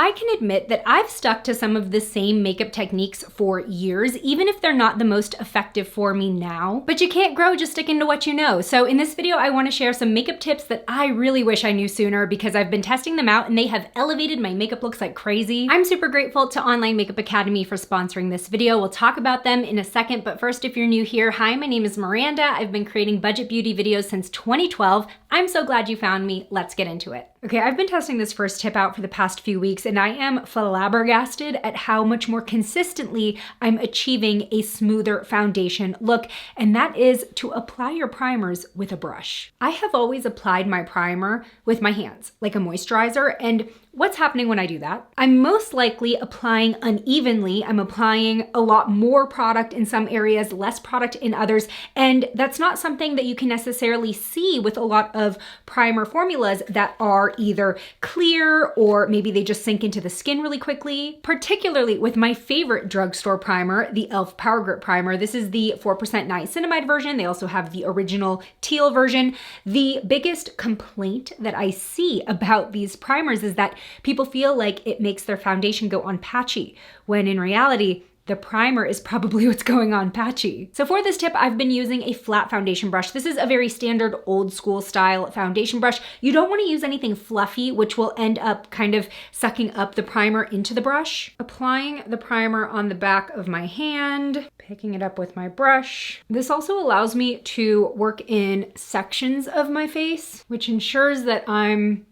I can admit that I've stuck to some of the same makeup techniques for years, even if they're not the most effective for me now. But you can't grow just sticking to what you know. So in this video, I want to share some makeup tips that I really wish I knew sooner because I've been testing them out and they have elevated my makeup looks like crazy. I'm super grateful to Online Makeup Academy for sponsoring this video. We'll talk about them in a second, but first, if you're new here, hi, my name is Miranda. I've been creating budget beauty videos since 2012. I'm so glad you found me. Let's get into it. Okay, I've been testing this first tip out for the past few weeks and I am flabbergasted at how much more consistently I'm achieving a smoother foundation look, and that is to apply your primers with a brush. I have always applied my primer with my hands, like a moisturizer, and what's happening when I do that? I'm most likely applying unevenly. I'm applying a lot more product in some areas, less product in others, and that's not something that you can necessarily see with a lot of primer formulas that are either clear or maybe they just sink into the skin really quickly. Particularly with my favorite drugstore primer, the e.l.f. Power Grip Primer. This is the 4% niacinamide version. They also have the original teal version. The biggest complaint that I see about these primers is that people feel like it makes their foundation go on patchy, when in reality, the primer is probably what's going on patchy. So for this tip, I've been using a flat foundation brush. This is a very standard old school style foundation brush. You don't want to use anything fluffy, which will end up kind of sucking up the primer into the brush. Applying the primer on the back of my hand, picking it up with my brush. This also allows me to work in sections of my face, which ensures that I'm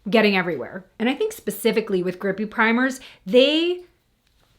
getting everywhere. And I think specifically with grippy primers, they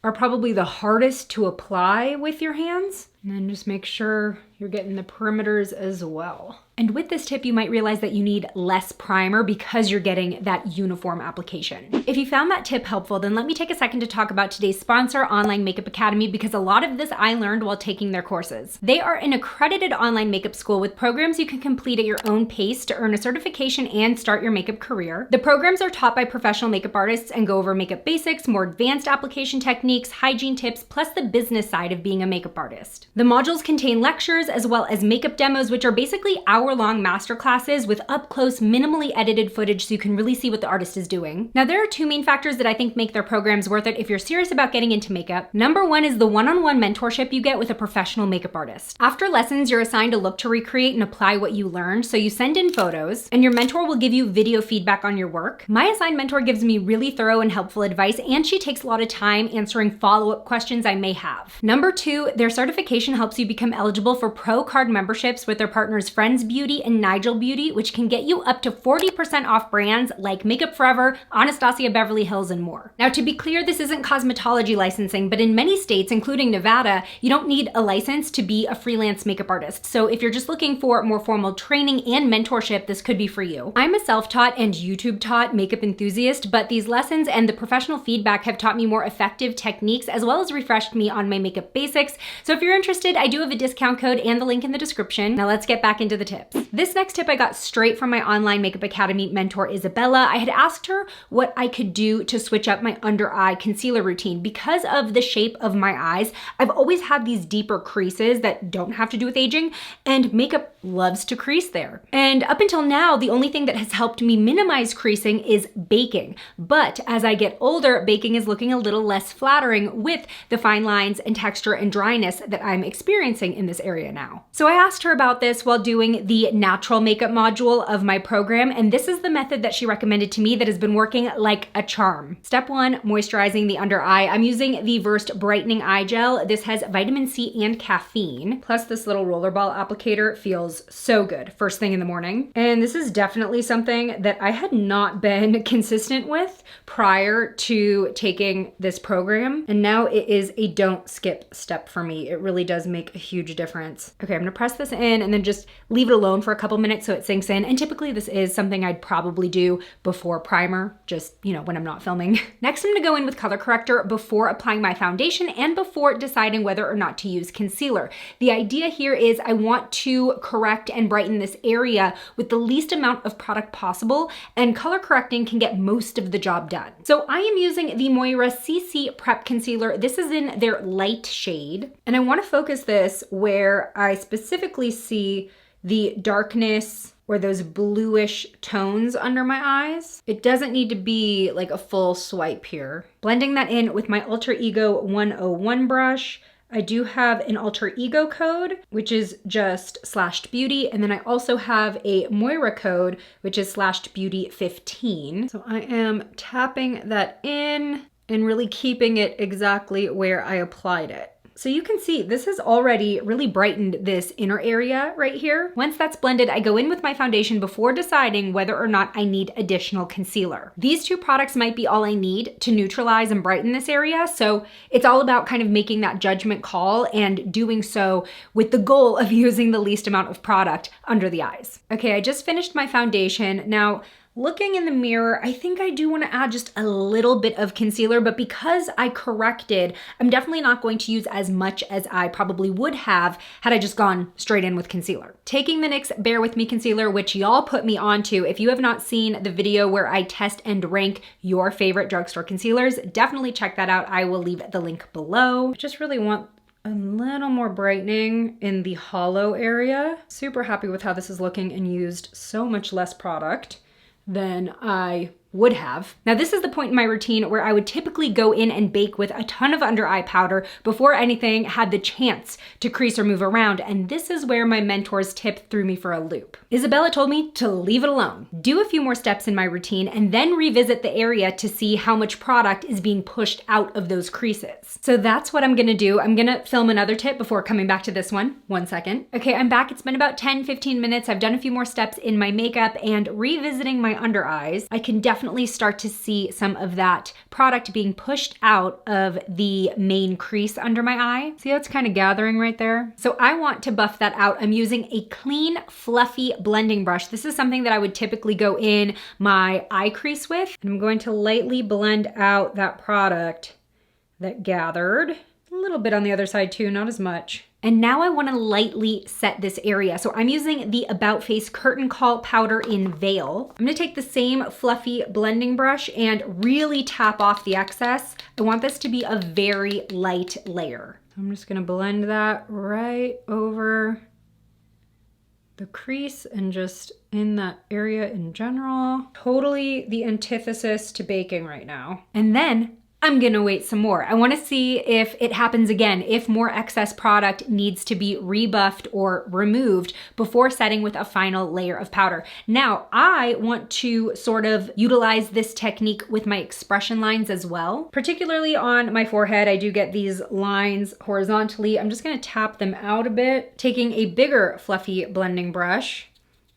are probably the hardest to apply with your hands. And then just make sure you're getting the perimeters as well. And with this tip, you might realize that you need less primer because you're getting that uniform application. If you found that tip helpful, then let me take a second to talk about today's sponsor, Online Makeup Academy, because a lot of this I learned while taking their courses. They are an accredited online makeup school with programs you can complete at your own pace to earn a certification and start your makeup career. The programs are taught by professional makeup artists and go over makeup basics, more advanced application techniques, hygiene tips, plus the business side of being a makeup artist. The modules contain lectures as well as makeup demos, which are basically hour-long masterclasses with up-close, minimally edited footage so you can really see what the artist is doing. Now, there are two main factors that I think make their programs worth it if you're serious about getting into makeup. Number one is the one-on-one mentorship you get with a professional makeup artist. After lessons, you're assigned a look to recreate and apply what you learned, so you send in photos, and your mentor will give you video feedback on your work. My assigned mentor gives me really thorough and helpful advice, and she takes a lot of time answering follow-up questions I may have. Number two, their certification helps you become eligible for Pro Card memberships with their partners Friends Beauty and Nigel Beauty, which can get you up to 40% off brands like Makeup Forever, Anastasia Beverly Hills, and more. Now, to be clear, this isn't cosmetology licensing, but in many states, including Nevada, you don't need a license to be a freelance makeup artist. So if you're just looking for more formal training and mentorship, this could be for you. I'm a self-taught and YouTube-taught makeup enthusiast, but these lessons and the professional feedback have taught me more effective techniques as well as refreshed me on my makeup basics. So if you're interested, I do have a discount code and the link in the description. Now let's get back into the tips. This next tip I got straight from my Online Makeup Academy mentor, Isabella. I had asked her what I could do to switch up my under eye concealer routine. Because of the shape of my eyes, I've always had these deeper creases that don't have to do with aging, and makeup loves to crease there. And up until now, the only thing that has helped me minimize creasing is baking. But as I get older, baking is looking a little less flattering with the fine lines and texture and dryness that I'm experiencing in this area now. So I asked her about this while doing the natural makeup module of my program, and this is the method that she recommended to me that has been working like a charm. Step one, moisturizing the under eye. I'm using the Versed Brightening Eye Gel. This has vitamin C and caffeine, plus this little rollerball applicator feels so good first thing in the morning. And this is definitely something that I had not been consistent with prior to taking this program, and now it is a don't skip step for me. It really does make a huge difference. Okay, I'm gonna press this in and then just leave it alone for a couple minutes so it sinks in. And typically this is something I'd probably do before primer, just, you know, when I'm not filming. Next, I'm gonna go in with color corrector before applying my foundation and before deciding whether or not to use concealer. The idea here is I want to correct and brighten this area with the least amount of product possible, and color correcting can get most of the job done. So I am using the Moira CC Prep Concealer. This is in their light shade, and I wanna focus this where I specifically see the darkness or those bluish tones under my eyes. It doesn't need to be like a full swipe here. Blending that in with my Alter Ego 101 brush. I do have an alter ego code, which is just /beauty. And then I also have a Moira code, which is /beauty15. So I am tapping that in and really keeping it exactly where I applied it. So you can see this has already really brightened this inner area right here. Once that's blended, I go in with my foundation before deciding whether or not I need additional concealer. These two products might be all I need to neutralize and brighten this area. So it's all about kind of making that judgment call and doing so with the goal of using the least amount of product under the eyes. Okay, I just finished my foundation. Now, looking in the mirror, I think I do want to add just a little bit of concealer, but because I corrected, I'm definitely not going to use as much as I probably would have had I just gone straight in with concealer. Taking the NYX Bear With Me concealer, which y'all put me onto. If you have not seen the video where I test and rank your favorite drugstore concealers, definitely check that out. I will leave the link below. I just really want a little more brightening in the hollow area. Super happy with how this is looking and used so much less product than I would have. Now this is the point in my routine where I would typically go in and bake with a ton of under eye powder before anything had the chance to crease or move around, and this is where my mentor's tip threw me for a loop. Isabella told me to leave it alone. Do a few more steps in my routine and then revisit the area to see how much product is being pushed out of those creases. So that's what I'm gonna do. I'm gonna film another tip before coming back to this one. 1 second. Okay, I'm back. It's been about 10-15 minutes. I've done a few more steps in my makeup and revisiting my under eyes. I can definitely start to see some of that product being pushed out of the main crease under my eye. See how it's kind of gathering right there? So I want to buff that out. I'm using a clean, fluffy blending brush. This is something that I would typically go in my eye crease with. And I'm going to lightly blend out that product that gathered. A little bit on the other side too, not as much. And now I want to lightly set this area. So I'm using the About Face Curtain Call powder in Veil. I'm going to take the same fluffy blending brush and really tap off the excess. I want this to be a very light layer. I'm just going to blend that right over the crease and just in that area in general. Totally the antithesis to baking right now. And then I'm gonna wait some more. I wanna see if it happens again, if more excess product needs to be rebuffed or removed before setting with a final layer of powder. Now, I want to sort of utilize this technique with my expression lines as well. Particularly on my forehead, I do get these lines horizontally. I'm just gonna tap them out a bit, taking a bigger fluffy blending brush,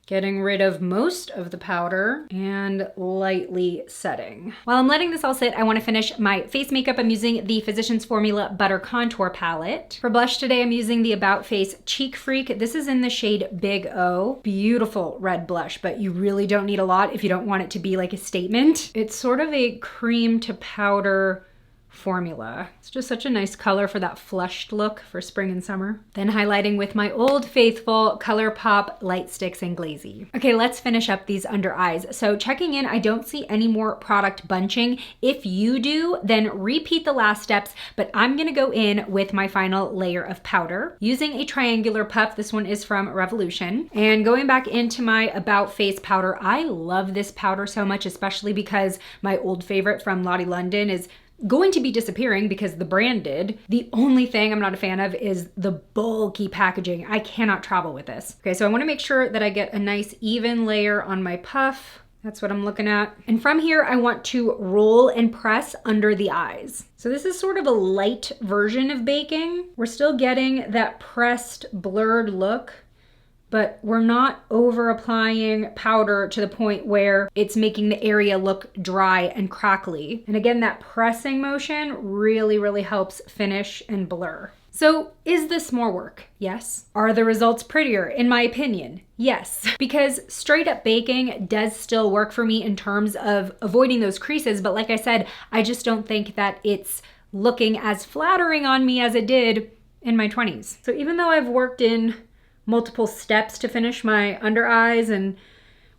getting rid of most of the powder and lightly setting. While I'm letting this all sit, I want to finish my face makeup. I'm using the Physicians Formula Butter Contour Palette. For blush today, I'm using the About Face Cheek Freak. This is in the shade Big O. Beautiful red blush, but you really don't need a lot if you don't want it to be like a statement. It's sort of a cream to powder formula. It's just such a nice color for that flushed look for spring and summer. Then highlighting with my Old Faithful ColourPop Light Sticks and Glazy. Okay, let's finish up these under eyes. So checking in, I don't see any more product bunching. If you do, then repeat the last steps, but I'm gonna go in with my final layer of powder. Using a triangular puff, this one is from Revolution, and going back into my About Face powder. I love this powder so much, especially because my old favorite from Lottie London is going to be disappearing because the brand did. The only thing I'm not a fan of is the bulky packaging. I cannot travel with this. Okay, so I wanna make sure that I get a nice even layer on my puff. That's what I'm looking at. And from here, I want to roll and press under the eyes. So this is sort of a light version of baking. We're still getting that pressed, blurred look, but we're not over applying powder to the point where it's making the area look dry and crackly. And again, that pressing motion really, really helps finish and blur. So is this more work? Yes. Are the results prettier? In my opinion, yes. Because straight up baking does still work for me in terms of avoiding those creases. But like I said, I just don't think that it's looking as flattering on me as it did in my 20s. So even though I've worked in multiple steps to finish my under eyes and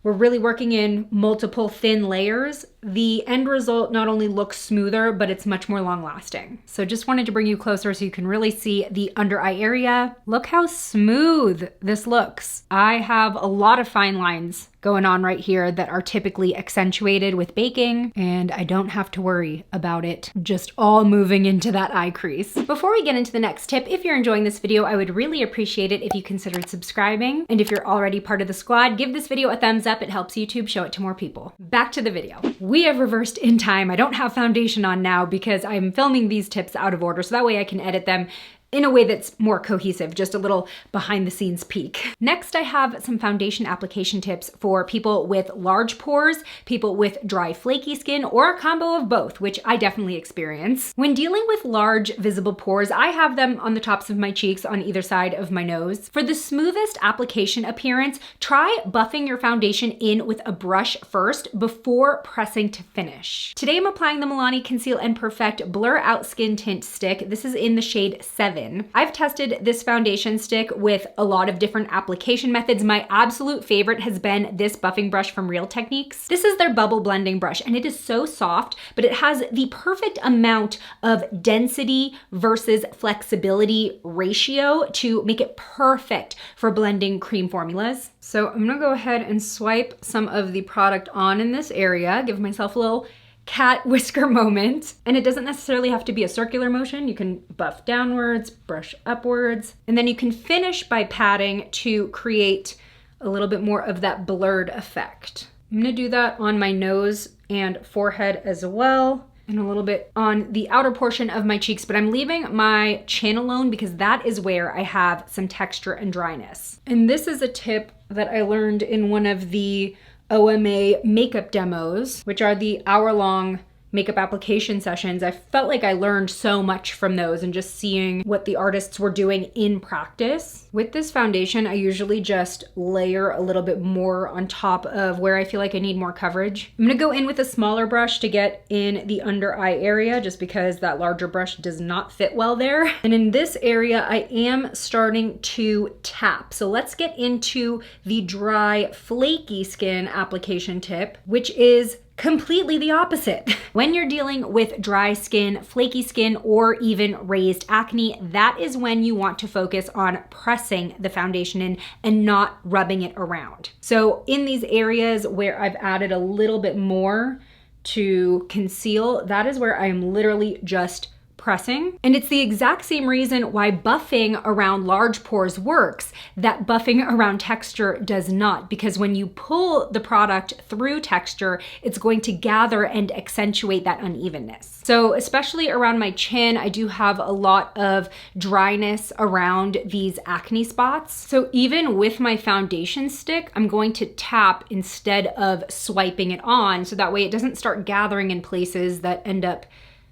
we're really working in multiple thin layers, the end result not only looks smoother, but it's much more long lasting. So just wanted to bring you closer so you can really see the under eye area. Look how smooth this looks. I have a lot of fine lines going on right here that are typically accentuated with baking, and I don't have to worry about it just all moving into that eye crease. Before we get into the next tip, if you're enjoying this video, I would really appreciate it if you considered subscribing. And if you're already part of the squad, give this video a thumbs up. It helps YouTube show it to more people. Back to the video. We have reversed in time. I don't have foundation on now because I'm filming these tips out of order, so that way I can edit them in a way that's more cohesive, just a little behind the scenes peek. Next, I have some foundation application tips for people with large pores, people with dry flaky skin, or a combo of both, which I definitely experience. When dealing with large visible pores, I have them on the tops of my cheeks on either side of my nose. For the smoothest application appearance, try buffing your foundation in with a brush first before pressing to finish. Today I'm applying the Milani Conceal and Perfect Blur Out Skin Tint Stick. This is in the shade 7. I've tested this foundation stick with a lot of different application methods. My absolute favorite has been this buffing brush from Real Techniques. This is their bubble blending brush, and it is so soft, but it has the perfect amount of density versus flexibility ratio to make it perfect for blending cream formulas. So I'm gonna go ahead and swipe some of the product on in this area, give myself a little cat whisker moment. And it doesn't necessarily have to be a circular motion. You can buff downwards, brush upwards, and then you can finish by patting to create a little bit more of that blurred effect. I'm gonna do that on my nose and forehead as well, and a little bit on the outer portion of my cheeks, but I'm leaving my chin alone because that is where I have some texture and dryness. And this is a tip that I learned in one of the OMA makeup demos, which are the hour-long makeup application sessions. I felt like I learned so much from those and just seeing what the artists were doing in practice. With this foundation, I usually just layer a little bit more on top of where I feel like I need more coverage. I'm gonna go in with a smaller brush to get in the under eye area just because that larger brush does not fit well there. And in this area, I am starting to tap. So let's get into the dry, flaky skin application tip, which is completely the opposite. When you're dealing with dry skin, flaky skin, or even raised acne, that is when you want to focus on pressing the foundation in and not rubbing it around. So in these areas where I've added a little bit more to conceal, that is where I'm literally just pressing. And it's the exact same reason why buffing around large pores works, that buffing around texture does not, because when you pull the product through texture, it's going to gather and accentuate that unevenness. So especially around my chin, I do have a lot of dryness around these acne spots. So even with my foundation stick, I'm going to tap instead of swiping it on, so that way it doesn't start gathering in places that end up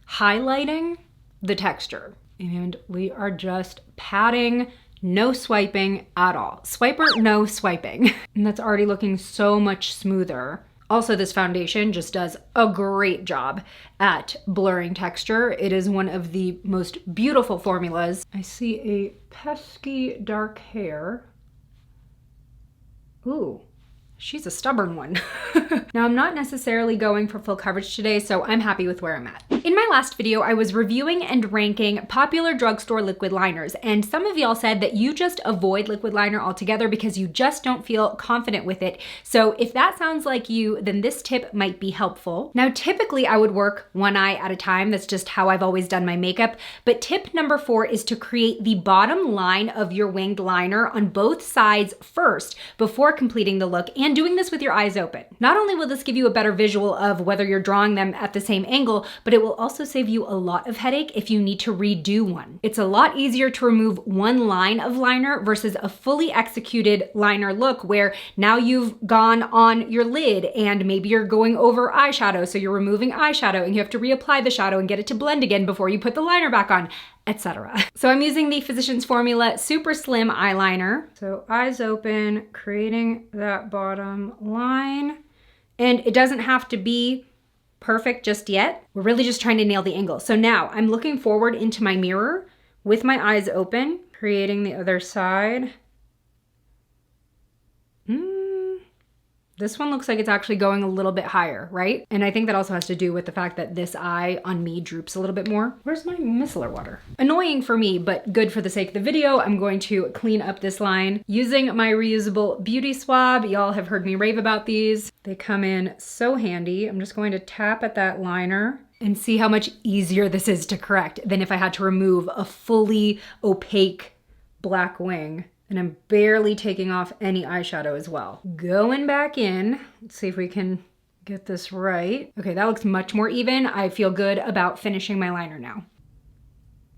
highlighting the texture. And we are just patting, no swiping at all. Swiper, no swiping. And that's already looking so much smoother. Also, this foundation just does a great job at blurring texture. It is one of the most beautiful formulas. I see a pesky dark hair. Ooh. She's a stubborn one. Now, I'm not necessarily going for full coverage today, so I'm happy with where I'm at. In my last video, I was reviewing and ranking popular drugstore liquid liners, and some of y'all said that you just avoid liquid liner altogether because you just don't feel confident with it. So if that sounds like you, then this tip might be helpful. Now, typically I would work one eye at a time. That's just how I've always done my makeup. But tip number 4 is to create the bottom line of your winged liner on both sides first before completing the look, and doing this with your eyes open. Not only will this give you a better visual of whether you're drawing them at the same angle, but it will also save you a lot of headache if you need to redo one. It's a lot easier to remove one line of liner versus a fully executed liner look where now you've gone on your lid and maybe you're going over eyeshadow, so you're removing eyeshadow and you have to reapply the shadow and get it to blend again before you put the liner back on, etc. So I'm using the Physicians Formula Super Slim Eyeliner. So eyes open, creating that bottom line. And it doesn't have to be perfect just yet. We're really just trying to nail the angle. So now I'm looking forward into my mirror with my eyes open, creating the other side. This one looks like it's actually going a little bit higher, right? And I think that also has to do with the fact that this eye on me droops a little bit more. Where's my micellar water? Annoying for me, but good for the sake of the video. I'm going to clean up this line using my reusable beauty swab. Y'all have heard me rave about these. They come in so handy. I'm just going to tap at that liner and see how much easier this is to correct than if I had to remove a fully opaque black wing. And I'm barely taking off any eyeshadow as well. Going back in, let's see if we can get this right. Okay, that looks much more even. I feel good about finishing my liner now.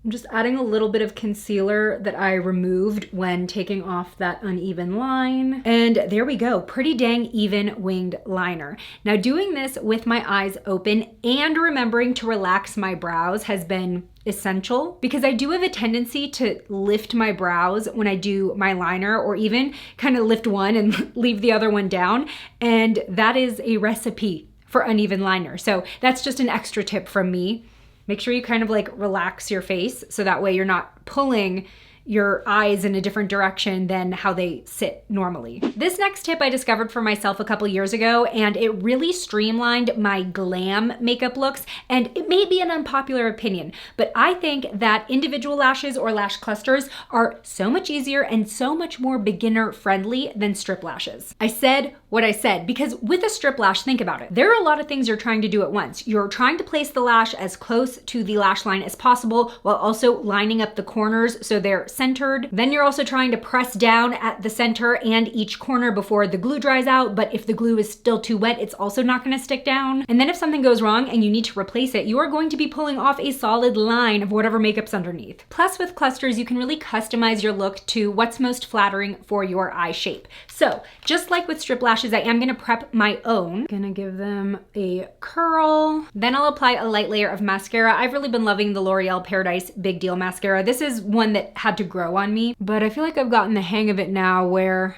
I'm just adding a little bit of concealer that I removed when taking off that uneven line. And there we go, pretty dang even winged liner. Now doing this with my eyes open and remembering to relax my brows has been essential because I do have a tendency to lift my brows when I do my liner, or even kind of lift one and leave the other one down. And that is a recipe for uneven liner. So that's just an extra tip from me. Make sure you kind of like relax your face so that way you're not pulling your eyes in a different direction than how they sit normally. This next tip I discovered for myself a couple years ago, and it really streamlined my glam makeup looks. And it may be an unpopular opinion, but I think that individual lashes or lash clusters are so much easier and so much more beginner friendly than strip lashes. I said what I said because with a strip lash, think about it. There are a lot of things you're trying to do at once. You're trying to place the lash as close to the lash line as possible while also lining up the corners so they're centered. Then you're also trying to press down at the center and each corner before the glue dries out, but if the glue is still too wet, it's also not gonna stick down. And then if something goes wrong and you need to replace it, you are going to be pulling off a solid line of whatever makeup's underneath. Plus with clusters, you can really customize your look to what's most flattering for your eye shape. So just like with strip lashes, I am gonna prep my own. Gonna give them a curl. Then I'll apply a light layer of mascara. I've really been loving the L'Oreal Paradise Big Deal Mascara. This is one that had to grow on me, but I feel like I've gotten the hang of it now where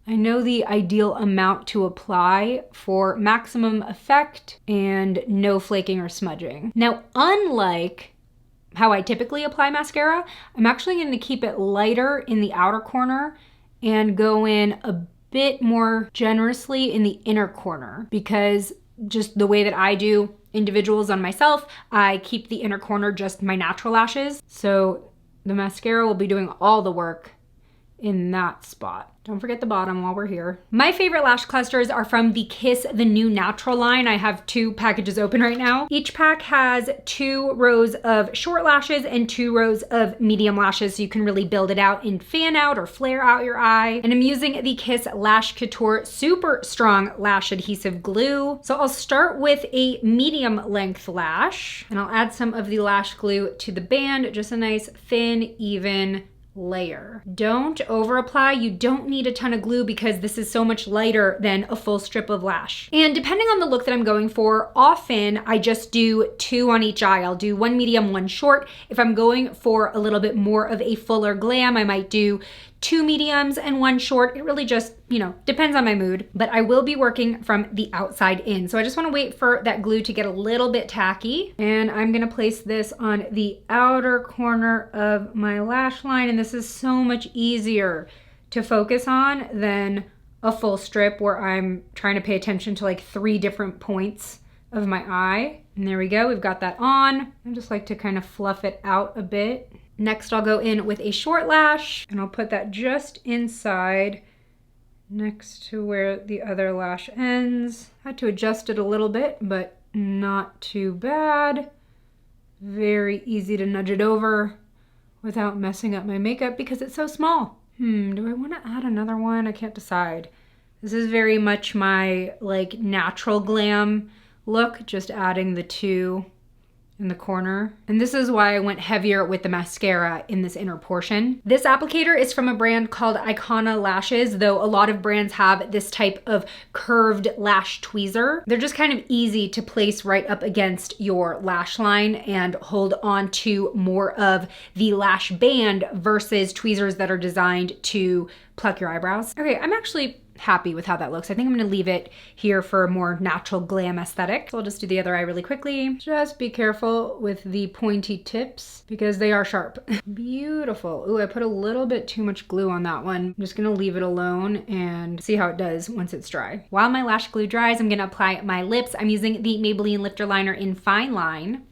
I know the ideal amount to apply for maximum effect and no flaking or smudging. Now, unlike how I typically apply mascara, I'm actually going to keep it lighter in the outer corner and go in a bit more generously in the inner corner, because just the way that I do individuals on myself, I keep the inner corner just my natural lashes. So the mascara will be doing all the work in that spot. Don't forget the bottom while we're here. My favorite lash clusters are from the Kiss the New Natural line. I have 2 packages open right now. Each pack has 2 rows of short lashes and 2 rows of medium lashes, so you can really build it out and fan out or flare out your eye. And I'm using the Kiss Lash Couture Super Strong Lash Adhesive Glue. So I'll start with a medium length lash, and I'll add some of the lash glue to the band, just a nice thin, even layer. Don't over apply. You don't need a ton of glue because this is so much lighter than a full strip of lash. And depending on the look that I'm going for, often I just do 2 on each eye. I'll do 1 medium, 1 short. If I'm going for a little bit more of a fuller glam, I might do 2 mediums and 1 short. It really just, depends on my mood, but I will be working from the outside in. So I just want to wait for that glue to get a little bit tacky. And I'm going to place this on the outer corner of my lash line. And this is so much easier to focus on than a full strip where I'm trying to pay attention to like 3 different points of my eye. And there we go. We've got that on. I just like to kind of fluff it out a bit. Next, I'll go in with a short lash and I'll put that just inside next to where the other lash ends. I had to adjust it a little bit, but not too bad. Very easy to nudge it over without messing up my makeup because it's so small. Do I want to add another one? I can't decide. This is very much my like natural glam look, just adding the 2 in the corner. And this is why I went heavier with the mascara in this inner portion. This applicator is from a brand called Icona Lashes, though a lot of brands have this type of curved lash tweezer. They're just kind of easy to place right up against your lash line and hold on to more of the lash band versus tweezers that are designed to pluck your eyebrows. Okay, I'm actually happy with how that looks. I think I'm gonna leave it here for a more natural glam aesthetic. So I'll just do the other eye really quickly. Just be careful with the pointy tips because they are sharp. Beautiful. Ooh, I put a little bit too much glue on that one. I'm just gonna leave it alone and see how it does once it's dry. While my lash glue dries, I'm gonna apply my lips. I'm using the Maybelline Lifter Liner in Fine Line.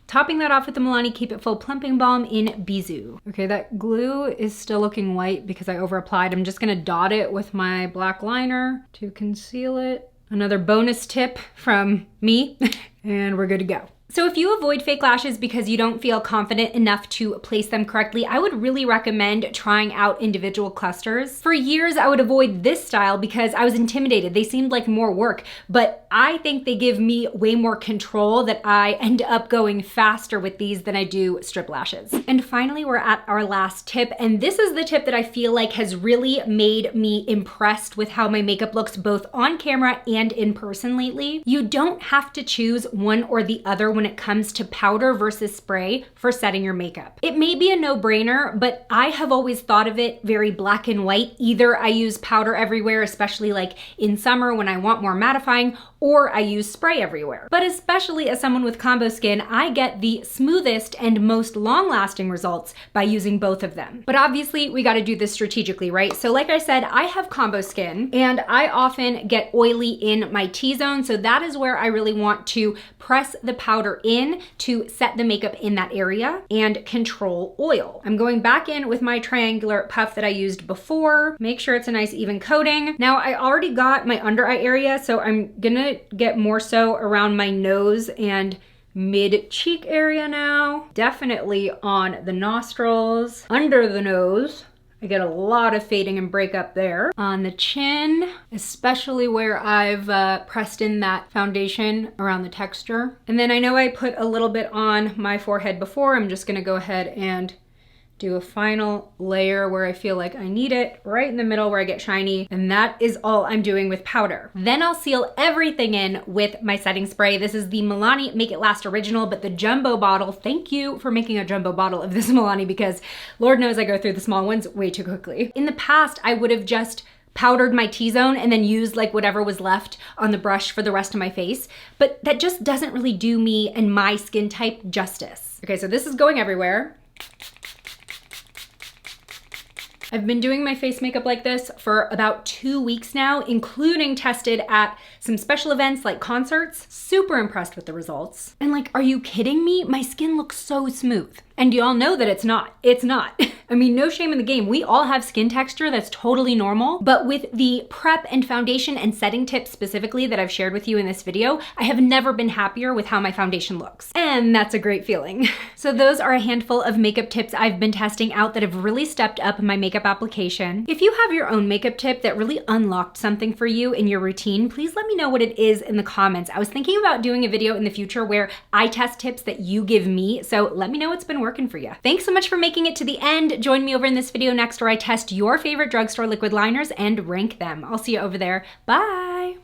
Topping that off with the Milani Keep It Full Plumping Balm in Bisou. Okay, that glue is still looking white because I over applied. I'm just gonna dot it with my black liner to conceal it. Another bonus tip from me, and we're good to go. So if you avoid fake lashes because you don't feel confident enough to place them correctly, I would really recommend trying out individual clusters. For years, I would avoid this style because I was intimidated. They seemed like more work, but I think they give me way more control that I end up going faster with these than I do strip lashes. And finally, we're at our last tip, and this is the tip that I feel like has really made me impressed with how my makeup looks both on camera and in person lately. You don't have to choose one or the other when it comes to powder versus spray for setting your makeup. It may be a no-brainer, but I have always thought of it very black and white. Either I use powder everywhere, especially like in summer when I want more mattifying, or I use spray everywhere. But especially as someone with combo skin, I get the smoothest and most long-lasting results by using both of them. But obviously we gotta do this strategically, right? So like I said, I have combo skin and I often get oily in my T-zone, so that is where I really want to press the powder in to set the makeup in that area and control oil. I'm going back in with my triangular puff that I used before. Make sure it's a nice even coating. Now I already got my under eye area, so I'm gonna get more so around my nose and mid cheek area now. Definitely on the nostrils, under the nose. I get a lot of fading and breakup there. On the chin, especially where I've pressed in that foundation around the texture. And then I know I put a little bit on my forehead before. I'm just gonna go ahead and do a final layer where I feel like I need it, right in the middle where I get shiny, and that is all I'm doing with powder. Then I'll seal everything in with my setting spray. This is the Milani Make It Last Original, but the jumbo bottle. Thank you for making a jumbo bottle of this Milani because Lord knows I go through the small ones way too quickly. In the past, I would have just powdered my T-zone and then used like whatever was left on the brush for the rest of my face, but that just doesn't really do me and my skin type justice. Okay, so this is going everywhere. I've been doing my face makeup like this for about 2 weeks now, including tested at some special events like concerts. Super impressed with the results. And like, are you kidding me? My skin looks so smooth. And y'all know that it's not. It's not. I mean, no shame in the game. We all have skin texture that's totally normal, but with the prep and foundation and setting tips specifically that I've shared with you in this video, I have never been happier with how my foundation looks. And that's a great feeling. So those are a handful of makeup tips I've been testing out that have really stepped up my makeup application. If you have your own makeup tip that really unlocked something for you in your routine, please let me know what it is in the comments. I was thinking about doing a video in the future where I test tips that you give me, so let me know what's been working for you. Thanks so much for making it to the end. Join me over in this video next where I test your favorite drugstore liquid liners and rank them. I'll see you over there. Bye!